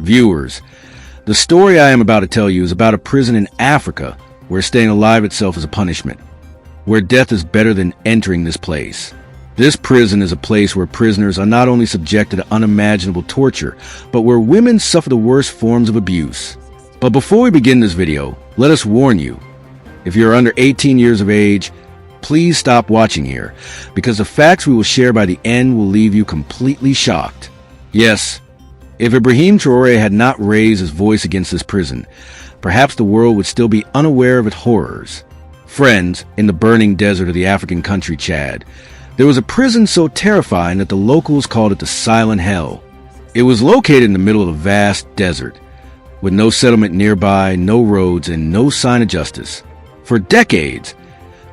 Viewers, the story I am about to tell you is about a prison in Africa where staying alive itself is a punishment, where death is better than entering this place. This prison is a place where prisoners are not only subjected to unimaginable torture, but where women suffer the worst forms of abuse. But before we begin this video, let us warn you, if you're under 18 years of age, please stop watching here, because the facts we will share by the end will leave you completely shocked. Yes, if Ibrahim Traoré had not raised his voice against this prison, perhaps the world would still be unaware of its horrors. Friends, in the burning desert of the African country Chad, there was a prison so terrifying that the locals called it the Silent Hell. It was located in the middle of a vast desert, with no settlement nearby, no roads, and no sign of justice. For decades,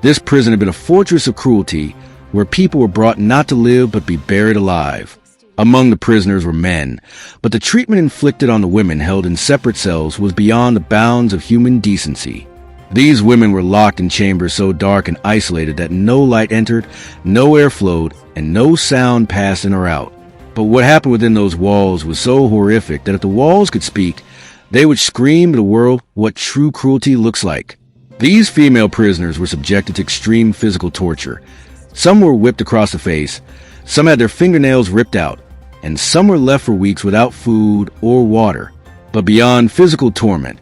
this prison had been a fortress of cruelty where people were brought not to live but be buried alive. Among the prisoners were men, but the treatment inflicted on the women held in separate cells was beyond the bounds of human decency. These women were locked in chambers so dark and isolated that no light entered, no air flowed, and no sound passed in or out. But what happened within those walls was so horrific that if the walls could speak, they would scream to the world what true cruelty looks like. These female prisoners were subjected to extreme physical torture. Some were whipped across the face, some had their fingernails ripped out, and some were left for weeks without food or water. But beyond physical torment,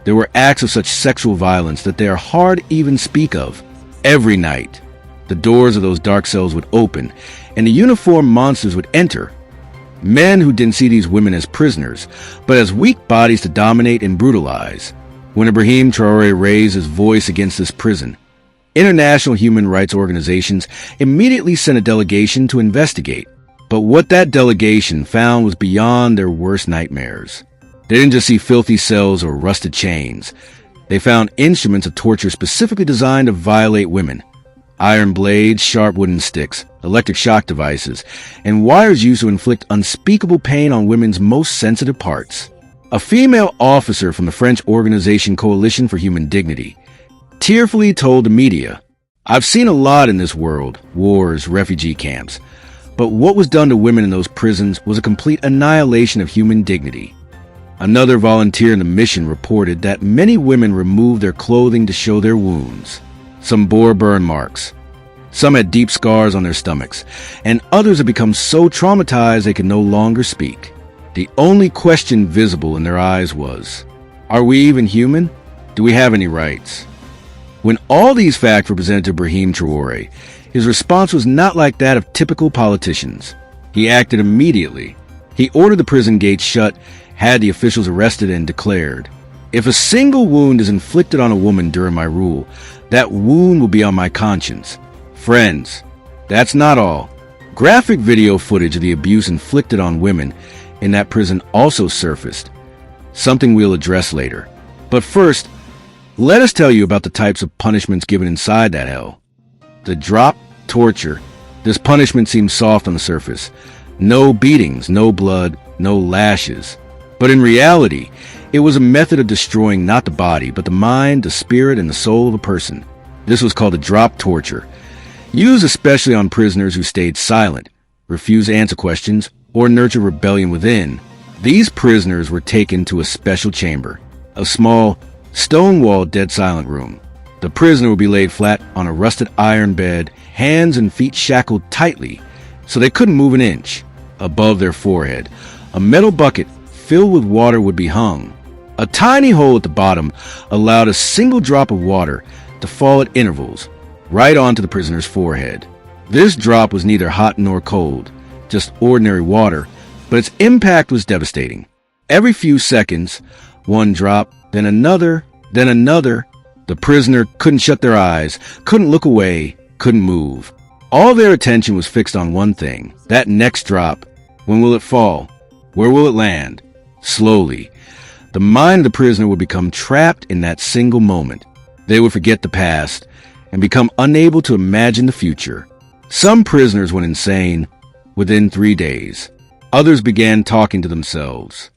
there were acts of such sexual violence that they are hard to even speak of. Every night, the doors of those dark cells would open, and the uniformed monsters would enter. Men who didn't see these women as prisoners, but as weak bodies to dominate and brutalize. When Ibrahim Traoré raised his voice against this prison, international human rights organizations immediately sent a delegation to investigate. But what that delegation found was beyond their worst nightmares. They didn't just see filthy cells or rusted chains. They found instruments of torture specifically designed to violate women. Iron blades, sharp wooden sticks, electric shock devices, and wires used to inflict unspeakable pain on women's most sensitive parts. A female officer from the French organization Coalition for Human Dignity tearfully told the media, "I've seen a lot in this world, wars, refugee camps, but what was done to women in those prisons was a complete annihilation of human dignity." Another volunteer in the mission reported that many women removed their clothing to show their wounds. Some bore burn marks. Some had deep scars on their stomachs, and others had become so traumatized they could no longer speak. The only question visible in their eyes was, are we even human? Do we have any rights? When all these facts were presented to Ibrahim Traoré, his response was not like that of typical politicians. He acted immediately. He ordered the prison gates shut, had the officials arrested, and declared, "If a single wound is inflicted on a woman during my rule, that wound will be on my conscience." Friends, that's not all. Graphic video footage of the abuse inflicted on women in that prison also surfaced, something we'll address later. But first, let us tell you about the types of punishments given inside that hell. The drop torture. This punishment seems soft on the surface. No beatings, no blood, no lashes. But in reality, it was a method of destroying not the body, but the mind, the spirit, and the soul of a person. This was called the drop torture, used especially on prisoners who stayed silent, refused to answer questions, or nurtured rebellion within. These prisoners were taken to a special chamber, a small, stone-walled, dead-silent room. The prisoner would be laid flat on a rusted iron bed, hands and feet shackled tightly, so they couldn't move an inch. Above their forehead, a metal bucket filled with water would be hung. A tiny hole at the bottom allowed a single drop of water to fall at intervals, right onto the prisoner's forehead. This drop was neither hot nor cold, just ordinary water, but its impact was devastating. Every few seconds, one drop, then another, then another. The prisoner couldn't shut their eyes, couldn't look away, couldn't move. All their attention was fixed on one thing, that next drop. When will it fall? Where will it land? Slowly, the mind of the prisoner would become trapped in that single moment. They would forget the past and become unable to imagine the future. Some prisoners went insane within 3 days. Others began talking to themselves.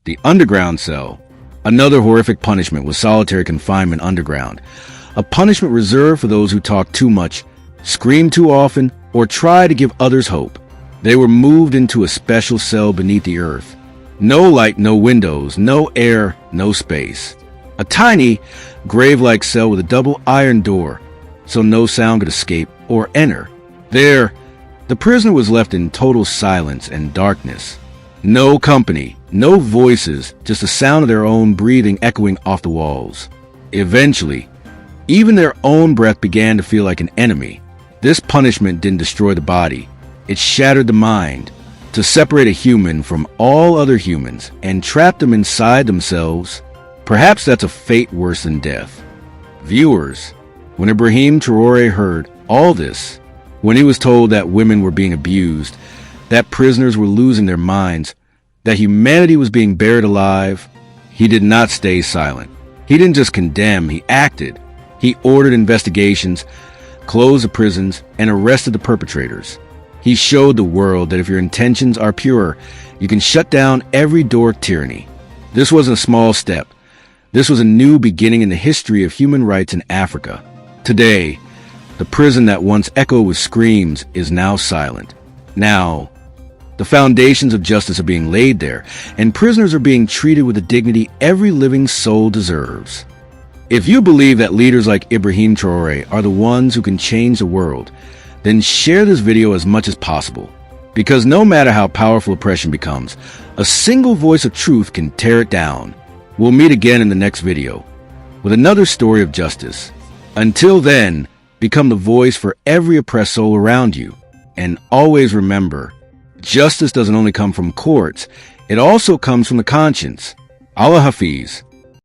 The underground cell. Another horrific punishment was solitary confinement underground, a punishment reserved for those who talked too much, screamed too often, or tried to give others hope. They were moved into a special cell beneath the earth. No light, no windows, no air, no space. A tiny, grave-like cell with a double iron door, so no sound could escape or enter. There, the prisoner was left in total silence and darkness. No company, no voices, just the sound of their own breathing echoing off the walls. Eventually, even their own breath began to feel like an enemy. This punishment didn't destroy the body. It shattered the mind, to separate a human from all other humans and trap them inside themselves. Perhaps that's a fate worse than death. Viewers, when Ibrahim Traoré heard all this, when he was told that women were being abused, that prisoners were losing their minds, that humanity was being buried alive, he did not stay silent. He didn't just condemn, he acted. He ordered investigations, closed the prisons, and arrested the perpetrators. He showed the world that if your intentions are pure, you can shut down every door of tyranny. This wasn't a small step. This was a new beginning in the history of human rights in Africa. Today, the prison that once echoed with screams is now silent. Now, the foundations of justice are being laid there, and prisoners are being treated with the dignity every living soul deserves. If you believe that leaders like Ibrahim Traoré are the ones who can change the world, then share this video as much as possible. Because no matter how powerful oppression becomes, a single voice of truth can tear it down. We'll meet again in the next video with another story of justice. Until then, become the voice for every oppressed soul around you. And always remember, justice doesn't only come from courts, it also comes from the conscience. Allah Hafiz.